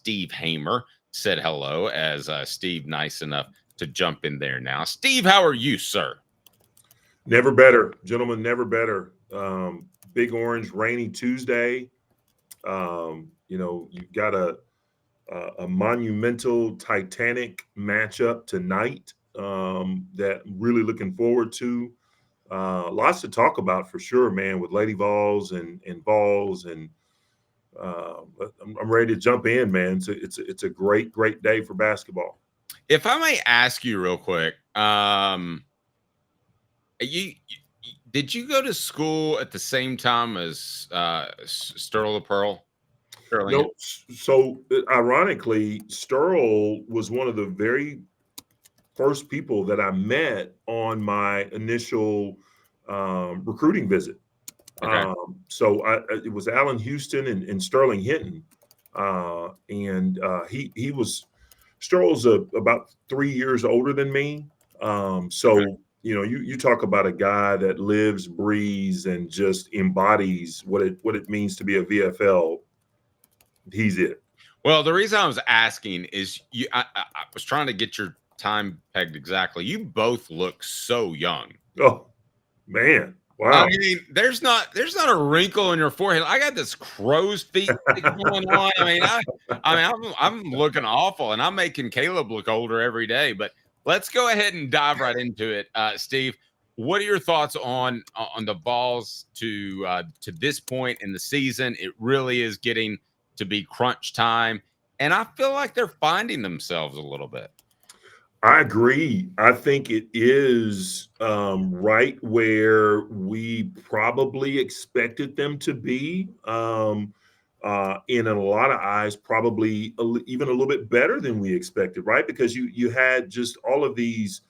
Steve Hamer said hello, as Steve nice enough to jump in there now. Steve, how are you, sir? Never better, gentlemen, never better. Big Orange, rainy Tuesday. You've got a monumental Titanic matchup tonight that I'm really looking forward to. Lots to talk about for sure, man, with Lady Vols and Vols, and I'm ready to jump in, man. It's a great day for basketball. If I may ask you real quick, did you go to school at the same time as Apparel? No, so ironically, Sterl was one of the very first people that I met on my initial recruiting visit. Okay. It was Allen Houston and Sterling Hinton, he was Sterl's about 3 years older than me. Okay. You talk about a guy that lives, breathes, and just embodies what it means to be a VFL. He's it. Well, the reason I was asking is I was trying to get your time pegged exactly. You both look so young. Oh man. Wow. I mean, there's not a wrinkle in your forehead. I got this crow's feet going on. I'm looking awful, and I'm making Caleb look older every day. But let's go ahead and dive right into it. Steve, what are your thoughts on the Vols to this point in the season? It really is getting to be crunch time, and I feel like they're finding themselves a little bit. I agree. I think it is right where we probably expected them to be. In a lot of eyes, probably even a little bit better than we expected, right? Because you had just all of these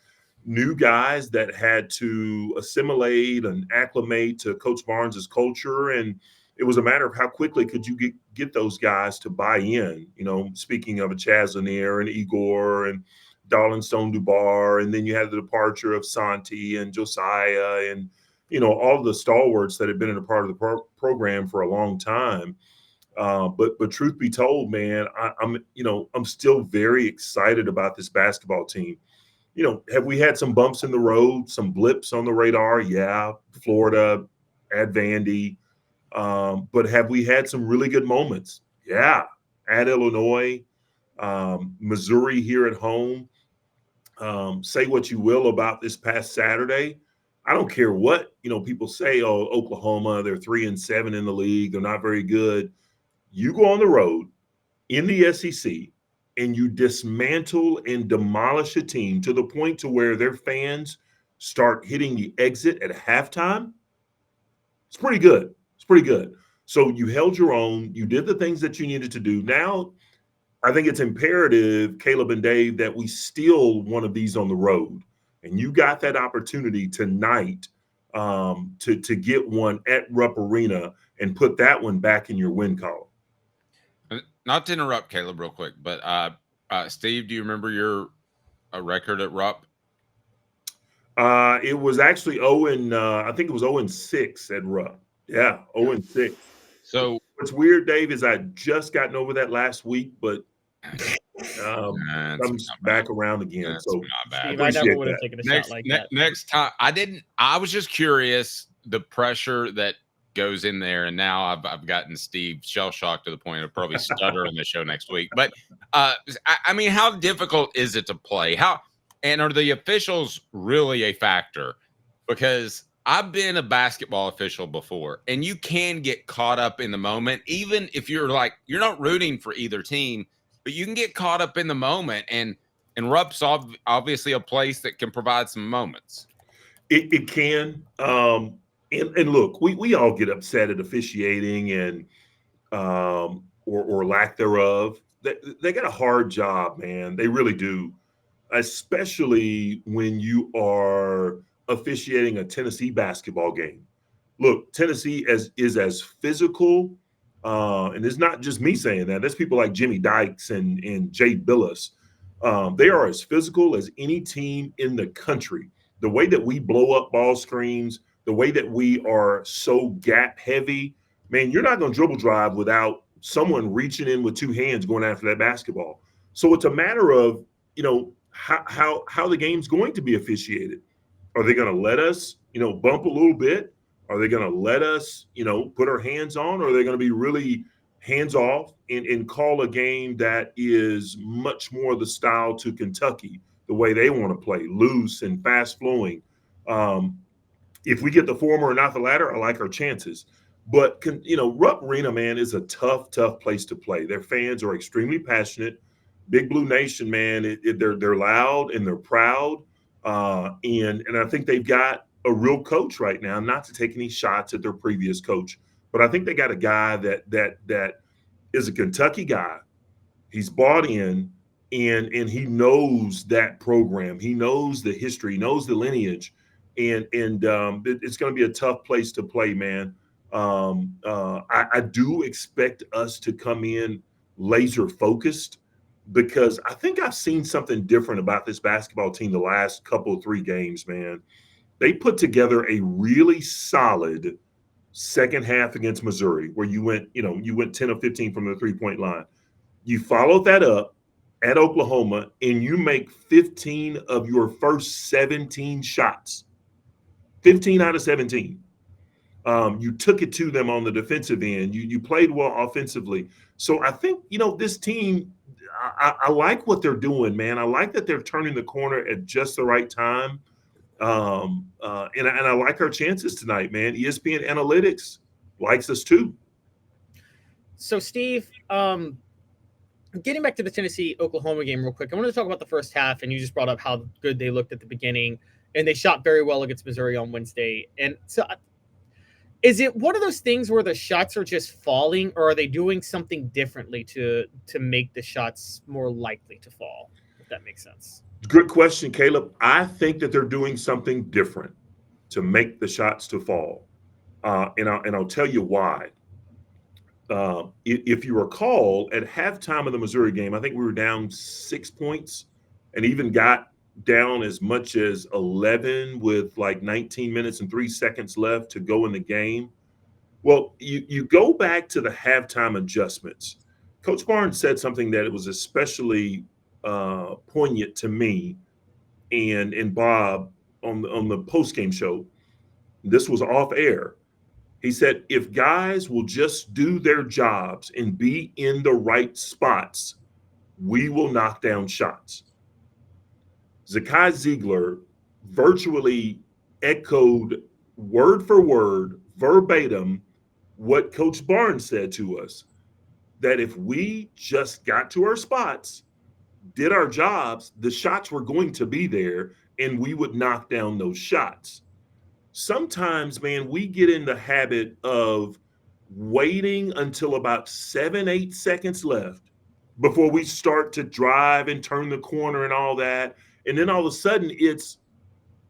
new guys that had to assimilate and acclimate to Coach Barnes's culture, and it was a matter of how quickly could you get those guys to buy in. Speaking of a Chaz Lanier and Igor and Darlin Stone Dubar, and then you had the departure of Santi and Josiah, and all the stalwarts that had been in a part of the program for a long time. But truth be told, man, I'm still very excited about this basketball team. Have we had some bumps in the road, some blips on the radar? Yeah, Florida, at Vandy. But have we had some really good moments? Yeah, at Illinois, Missouri here at home. Say what you will about this past Saturday. I don't care what people say. Oh, Oklahoma, they're 3-7 in the league. They're not very good. You go on the road in the SEC and you dismantle and demolish a team to the point to where their fans start hitting the exit at halftime. It's pretty good. It's pretty good. So you held your own. You did the things that you needed to do. Now, I think it's imperative, Caleb and Dave, that we steal one of these on the road. And you got that opportunity tonight to get one at Rupp Arena and put that one back in your win column. Not to interrupt, Caleb, real quick, but Steve, do you remember your record at Rupp? It was actually I think it was 0-6 at Rupp. Yeah, 0-6. So what's weird, Dave, is I just gotten over that last week, but I'm back around again. That's so not bad. Steve, I never would have taken a shot like that. Next time, I was just curious the pressure that goes in there, and now I've gotten Steve shell shocked to the point of probably stutter on the show next week. But I mean, how difficult is it to play? And are the officials really a factor? Because I've been a basketball official before, and you can get caught up in the moment, even if you're not rooting for either team, but you can get caught up in the moment. And Rupp's obviously a place that can provide some moments. It can. And look, we all get upset at officiating and or lack thereof. They got a hard job, man. They really do, especially when you are officiating a Tennessee basketball game. Look, Tennessee is as physical, and it's not just me saying that. There's people like Jimmy Dykes and Jay Billis. They are as physical as any team in the country. The way that we blow up ball screens, the way that we are so gap heavy, man, you're not going to dribble drive without someone reaching in with two hands going after that basketball. So it's a matter of, how the game's going to be officiated. Are they going to let us, bump a little bit? Are they going to let us, put our hands on? Or are they going to be really hands off and call a game that is much more the style to Kentucky, the way they want to play, loose and fast flowing? If we get the former and not the latter, I like our chances. But, Rupp Arena, man, is a tough place to play. Their fans are extremely passionate. Big Blue Nation, man, they're loud and they're proud. And I think they've got a real coach right now, not to take any shots at their previous coach, but I think they got a guy that is a Kentucky guy. He's bought in and he knows that program. He knows the history, he knows the lineage. And it's going to be a tough place to play, man. I do expect us to come in laser focused, because I think I've seen something different about this basketball team the last couple of 3 games, man. They put together a really solid second half against Missouri, where you went 10 of 15 from the 3-point line. You followed that up at Oklahoma, and you make 15 of your first 17 shots. 15 out of 17. You took it to them on the defensive end. You played well offensively. So I think, this team, I like what they're doing, man. I like that they're turning the corner at just the right time. And I like our chances tonight, man. ESPN Analytics likes us too. So, Steve, getting back to the Tennessee-Oklahoma game real quick, I wanted to talk about the first half, and you just brought up how good they looked at the beginning, and they shot very well against Missouri on Wednesday. And so is it one of those things where the shots are just falling, or are they doing something differently to make the shots more likely to fall, if that makes sense? Good question, Caleb. I think that they're doing something different to make the shots to fall. And I'll tell you why. If you recall, at halftime of the Missouri game, I think we were down 6 points and even got down as much as 11 with like 19 minutes and 3 seconds left to go in the game. Well, you go back to the halftime adjustments. Coach Barnes said something that it was especially poignant to me and Bob on the post-game show. This was off air. He said, if guys will just do their jobs and be in the right spots, we will knock down shots. Zakai Ziegler virtually echoed word for word, verbatim, what Coach Barnes said to us, that if we just got to our spots, did our jobs, the shots were going to be there and we would knock down those shots. Sometimes, man, we get in the habit of waiting until about 7-8 seconds left before we start to drive and turn the corner and all that. And then all of a sudden it's,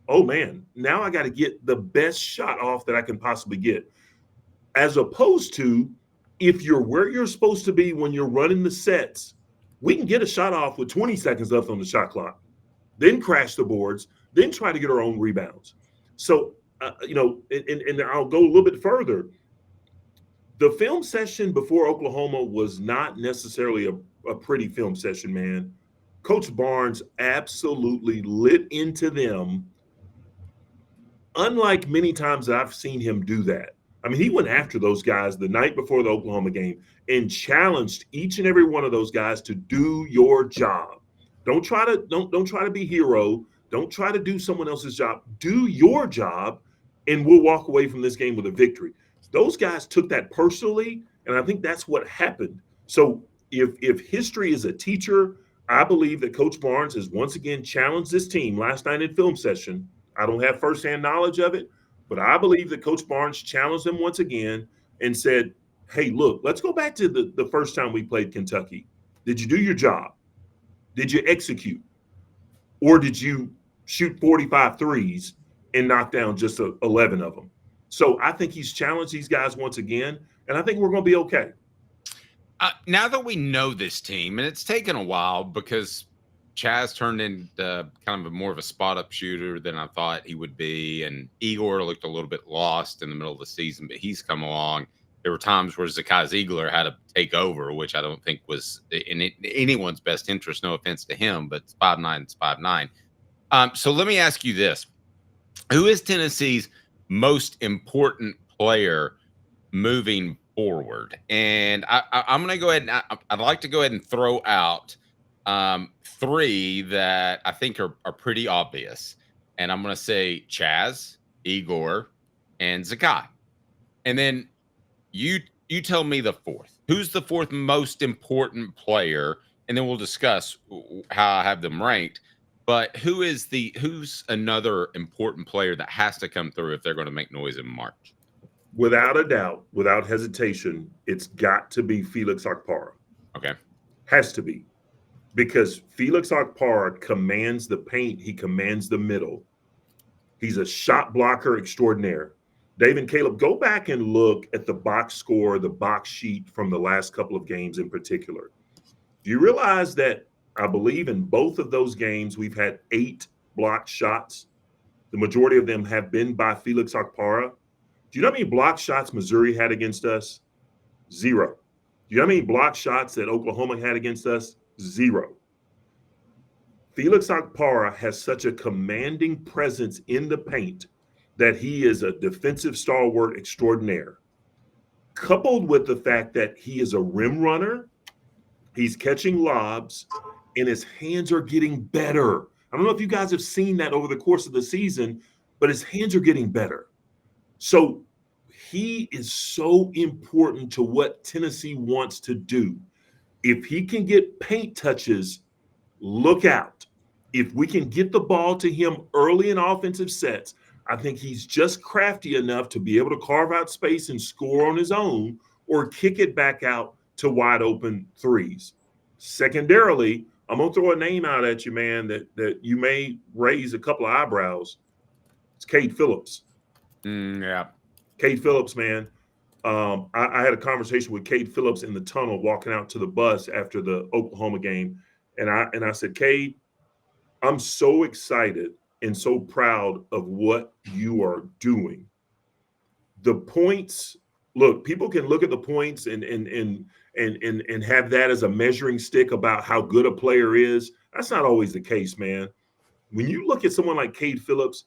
oh man, now I got to get the best shot off that I can possibly get. As opposed to, if you're where you're supposed to be when you're running the sets, we can get a shot off with 20 seconds left on the shot clock, then crash the boards, then try to get our own rebounds. So, and I'll go a little bit further. The film session before Oklahoma was not necessarily a pretty film session, man. Coach Barnes absolutely lit into them, unlike many times that I've seen him do that. I mean, he went after those guys the night before the Oklahoma game and challenged each and every one of those guys to do your job. Don't try to be hero. Don't try to do someone else's job. Do your job, and we'll walk away from this game with a victory. Those guys took that personally, and I think that's what happened. So if history is a teacher, I believe that Coach Barnes has once again challenged this team last night in film session. I don't have firsthand knowledge of it, but I believe that Coach Barnes challenged them once again and said, hey, look, let's go back to the first time we played Kentucky. Did you do your job? Did you execute? Or did you shoot 45 threes and knock down just 11 of them? So I think he's challenged these guys once again, and I think we're going to be okay. Now that we know this team, and it's taken a while because Chaz turned into kind of more of a spot-up shooter than I thought he would be, and Igor looked a little bit lost in the middle of the season, but he's come along. there were times where Zakai Ziegler had to take over, which I don't think was in anyone's best interest. No offense to him, but it's 5'9", it's 5'9". So let me ask you this: who is Tennessee's most important player moving forward? And I'm going to go ahead and I'd like to go ahead and throw out three that I think are pretty obvious. And I'm going to say Chaz, Igor, and Zakai. And then you tell me the fourth. Who's the fourth most important player? And then we'll discuss how I have them ranked. But who's another important player that has to come through if they're going to make noise in March? Without a doubt, without hesitation, it's got to be Felix Okpara. Okay. Has to be. Because Felix Okpara commands the paint. He commands the middle. He's a shot blocker extraordinaire. Dave and Caleb, go back and look at the box score, the box sheet from the last couple of games in particular. Do you realize that I believe in both of those games we've had 8 blocked shots? The majority of them have been by Felix Okpara. Do you know how many blocked shots Missouri had against us? 0. Do you know how many blocked shots that Oklahoma had against us? 0. Felix Okpara has such a commanding presence in the paint that he is a defensive stalwart extraordinaire. Coupled with the fact that he is a rim runner, he's catching lobs, and his hands are getting better. I don't know if you guys have seen that over the course of the season, but his hands are getting better. So he is so important to what Tennessee wants to do. If he can get paint touches, look out. If we can get the ball to him early in offensive sets, I think he's just crafty enough to be able to carve out space and score on his own or kick it back out to wide open threes. Secondarily, I'm going to throw a name out at you, man, that you may raise a couple of eyebrows. It's Cade Phillips. Yeah. Cade Phillips, man. I had a conversation with Cade Phillips in the tunnel walking out to the bus after the Oklahoma game. And I said, Cade, I'm so excited and so proud of what you are doing. The points, look, people can look at the points and have that as a measuring stick about how good a player is. That's not always the case, man. When you look at someone like Cade Phillips,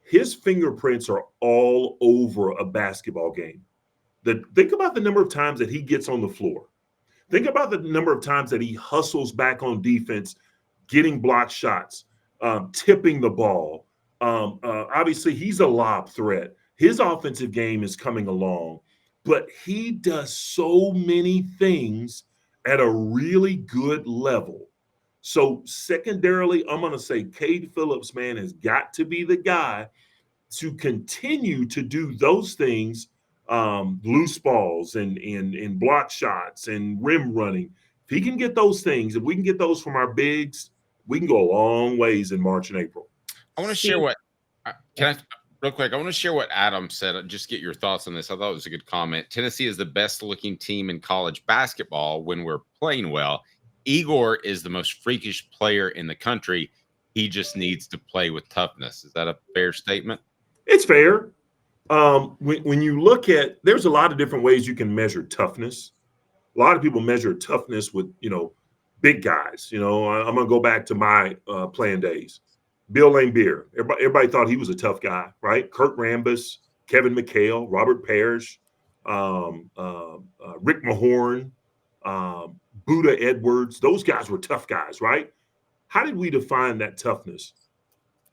his fingerprints are all over a basketball game. Think about the number of times that he gets on the floor. Think about the number of times that he hustles back on defense, getting blocked shots, tipping the ball. Obviously, he's a lob threat. His offensive game is coming along, but he does so many things at a really good level. So secondarily, I'm going to say Cade Phillips, man, has got to be the guy to continue to do those things, loose balls and block shots and rim running. If he can get those things, if we can get those from our bigs, we can go a long ways in March and April. I want to share what real quick. I want to share what Adam said. Just get your thoughts on this. I thought it was a good comment. Tennessee is the best looking team in college basketball when we're playing well. Igor is the most freakish player in the country. He just needs to play with toughness. Is that a fair statement? It's fair. When you look at, there's a lot of different ways you can measure toughness. A lot of people measure toughness with, big guys. I'm going to go back to my playing days. Bill Laimbeer. Everybody thought he was a tough guy, right? Kurt Rambis, Kevin McHale, Robert Parrish, Rick Mahorn, Buddha Edwards. Those guys were tough guys, right? How did we define that toughness?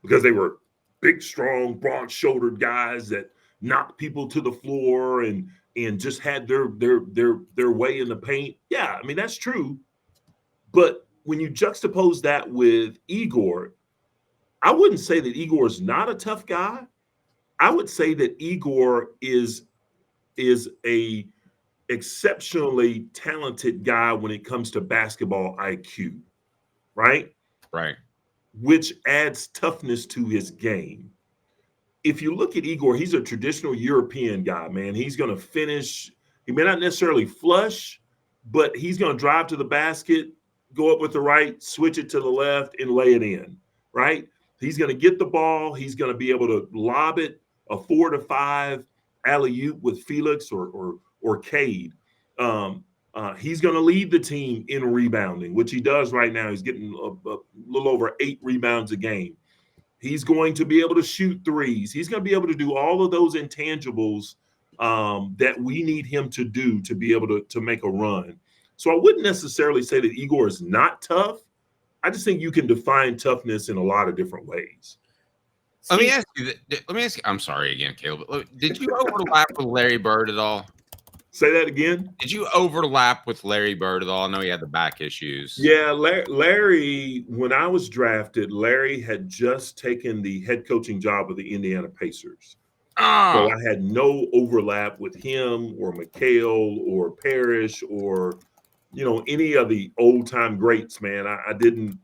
Because they were big, strong, broad-shouldered guys that knocked people to the floor and just had their way in the paint. Yeah, I mean, that's true. But when you juxtapose that with Igor, I wouldn't say that Igor is not a tough guy. I would say that Igor is a exceptionally talented guy when it comes to basketball IQ, right? Right. Which adds toughness to his game. If you look at Igor, he's a traditional European guy, man. He's going to finish. He may not necessarily flush, but he's going to drive to the basket, go up with the right, switch it to the left, and lay it in, right? He's going to get the ball. He's going to be able to lob it a 4 to 5 alley-oop with Felix or or Cade. He's going to lead the team in rebounding, which he does right now. He's getting a little over 8 rebounds a game. He's going to be able to shoot threes. He's going to be able to do all of those intangibles that we need him to do to be able to make a run. So I wouldn't necessarily say that Igor is not tough. I just think you can define toughness in a lot of different ways. Let me ask you. I'm sorry again, Caleb. Did you overlap with Larry Bird at all? Say that again. Did you overlap with Larry Bird at all? I know he had the back issues. Yeah, Larry, when I was drafted, Larry had just taken the head coaching job of the Indiana Pacers. So I had no overlap with him or McHale or Parrish or, any of the old time greats, man. I didn't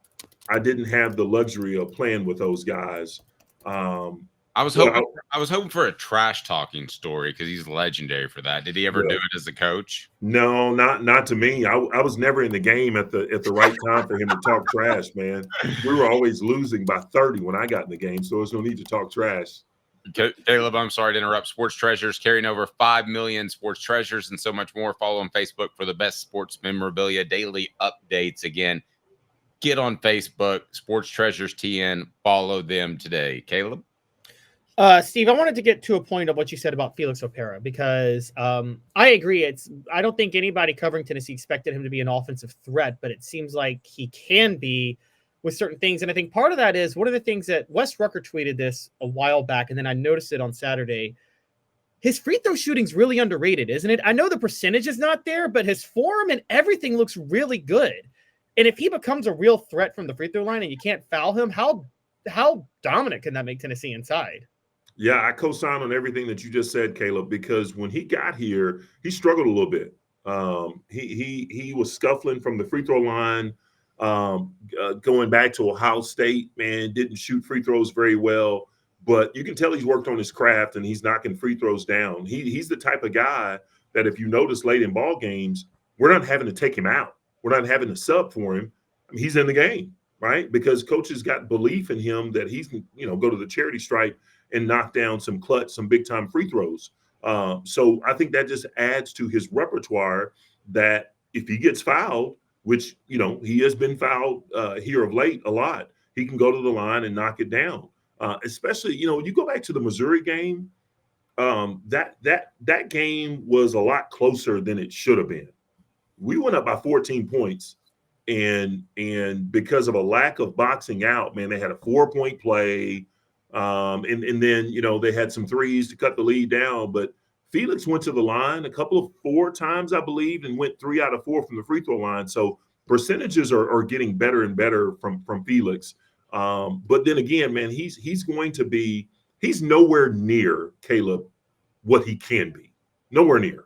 have the luxury of playing with those guys. I was hoping for a trash talking story because he's legendary for that. Did he ever do it as a coach? No, not to me. I was never in the game at the right time for him to talk trash, man. We were always losing by 30 when I got in the game, so there's no need to talk trash. Caleb, I'm sorry to interrupt. Sports Treasures carrying over 5 million sports treasures and so much more. Follow on Facebook for the best sports memorabilia, daily updates. Again, get on Facebook, Sports Treasures TN. Follow them today. Caleb? Steve, I wanted to get to a point of what you said about Felix Opera because I agree. I don't think anybody covering Tennessee expected him to be an offensive threat, but it seems like he can be with certain things. And I think part of that is one of the things that Wes Rucker tweeted this a while back, and then I noticed it on Saturday. His free throw shooting's really underrated, isn't it? I know the percentage is not there, but his form and everything looks really good. And if he becomes a real threat from the free throw line and you can't foul him, how dominant can that make Tennessee inside? Yeah, I co-sign on everything that you just said, Caleb, because when he got here, he struggled a little bit. He was scuffling from the free throw line, going back to Ohio State, man, didn't shoot free throws very well. But you can tell he's worked on his craft and he's knocking free throws down. He's the type of guy that if you notice late in ball games, we're not having to take him out. We're not having to sub for him. I mean, he's in the game, right? Because coaches got belief in him that he's, go to the charity stripe and knock down some big-time free throws. So I think that just adds to his repertoire that if he gets fouled, which, he has been fouled here of late a lot, he can go to the line and knock it down. Especially, you go back to the Missouri game, that game was a lot closer than it should have been. We went up by 14 points, and because of a lack of boxing out, man, they had a 4-point play. And then, they had some threes to cut the lead down, but Felix went to the line a couple of 4 times, I believe, and went 3 out of 4 from the free throw line. So percentages are getting better and better from Felix. But then again, man, he's nowhere near, Caleb, what he can be. Nowhere near.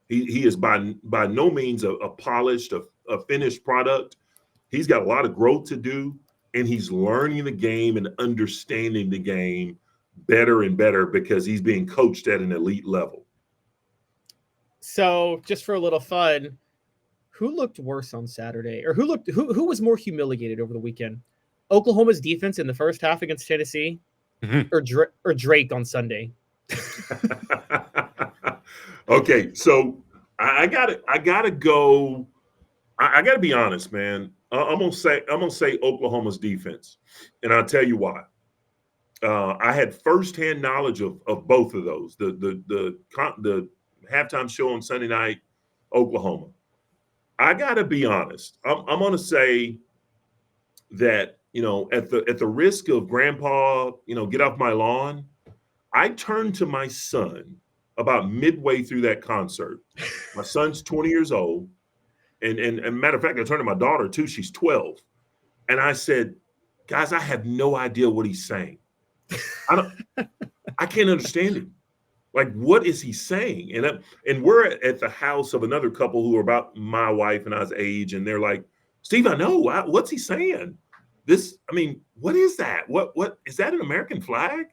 He is by no means a polished, a finished product. He's got a lot of growth to do. And he's learning the game and understanding the game better and better because he's being coached at an elite level. So just for a little fun, who looked worse on Saturday, or who was more humiliated over the weekend? Oklahoma's defense in the first half against Tennessee, or Drake on Sunday? Okay, so I gotta go. I gotta be honest, man. I'm gonna say Oklahoma's defense, and I'll tell you why. I had firsthand knowledge of both of those. The halftime show on Sunday night, Oklahoma. I gotta be honest. I'm gonna say that at the risk of Grandpa, get off my lawn. I turned to my son about midway through that concert. My son's 20 years old. And matter of fact, I turned to my daughter too. She's 12. And I said, guys, I have no idea what he's saying. I can't understand him. Like, what is he saying? And we're at the house of another couple who are about my wife and I's age. And they're like, Steve, I know. What's he saying? What is that? What is that, an American flag?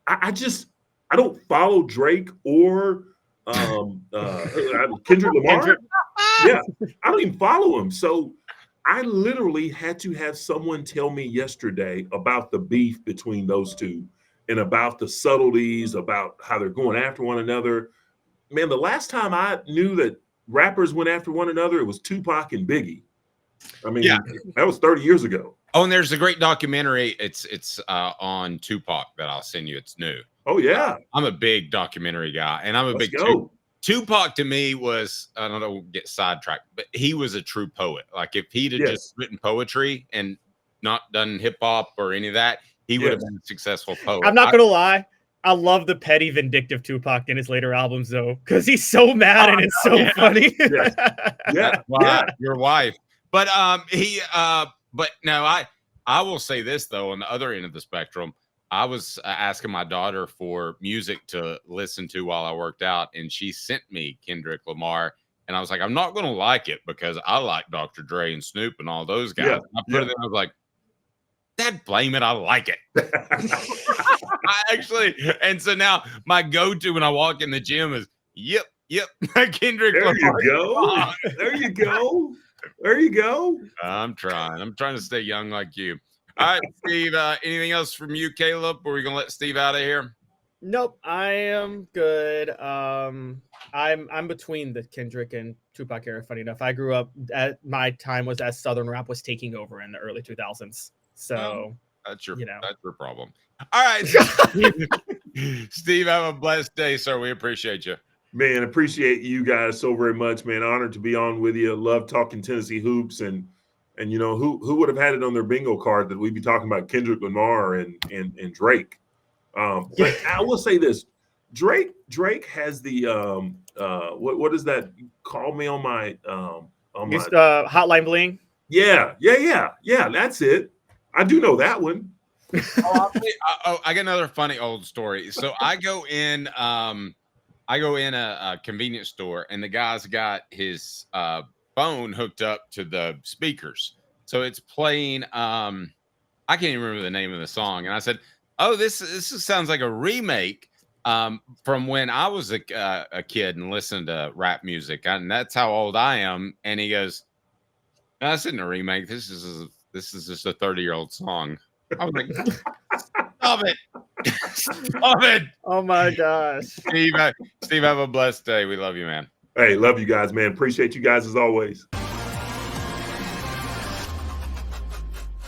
I don't follow Drake or Kendrick Lamar. Yeah, I don't even follow him. So I literally had to have someone tell me yesterday about the beef between those two and about the subtleties, about how they're going after one another. man, the last time I knew that rappers went after one another, it was Tupac and Biggie. I mean, Yeah. that was 30 years ago. Oh, and there's a great documentary. It's on Tupac that I'll send you. It's new. Oh yeah, I'm a big documentary guy, and I'm a let's big go. Tupac. To me was, I don't know, get sidetracked, but he was a true poet. Like if he'd have Yes. just written poetry and not done hip hop or any of that, he would have been a successful poet. I'm not gonna lie. I love the petty, vindictive Tupac in his later albums, though, because he's so mad and it's so funny. Yeah, Your wife. But but no, I will say this though, on the other end of the spectrum, I was asking my daughter for music to listen to while I worked out, and she sent me Kendrick Lamar, and I was like, I'm not going to like it because I like Dr. Dre and Snoop and all those guys. Yeah, I put it in, I was like, Dad, blame it, I like it. I actually, and so now my go-to when I walk in the gym is, yep, Kendrick there Lamar. You go. There you go. There you go. I'm trying to stay young like you. All right, Steve, anything else from you, Caleb? Or are we going to let Steve out of here? Nope, I am good. I'm between the Kendrick and Tupac era. Funny enough, I grew up at my time was as Southern rap was taking over in the early 2000s. So that's your that's your problem. All right, Steve, have a blessed day, sir. We appreciate you. Man, appreciate you guys so very much, man. Honored to be on with you. Love talking Tennessee hoops, and you know who would have had it on their bingo card that we'd be talking about Kendrick Lamar and Drake. But I will say this: Drake has the what is that? Call me on my Hotline Bling. Yeah. That's it. I do know that one. I got another funny old story. So I go in a convenience store, and the guy's got his phone hooked up to the speakers, so it's playing. I can't even remember the name of the song, and I said, "Oh, this sounds like a remake from when I was a kid and listened to rap music, and that's how old I am." And he goes, "No, this isn't a remake. This is just a 30-year-old song." I was like, "Stop it! Stop it!" Oh my gosh, Steve, have a blessed day. We love you, man. Hey, love you guys, man. Appreciate you guys as always.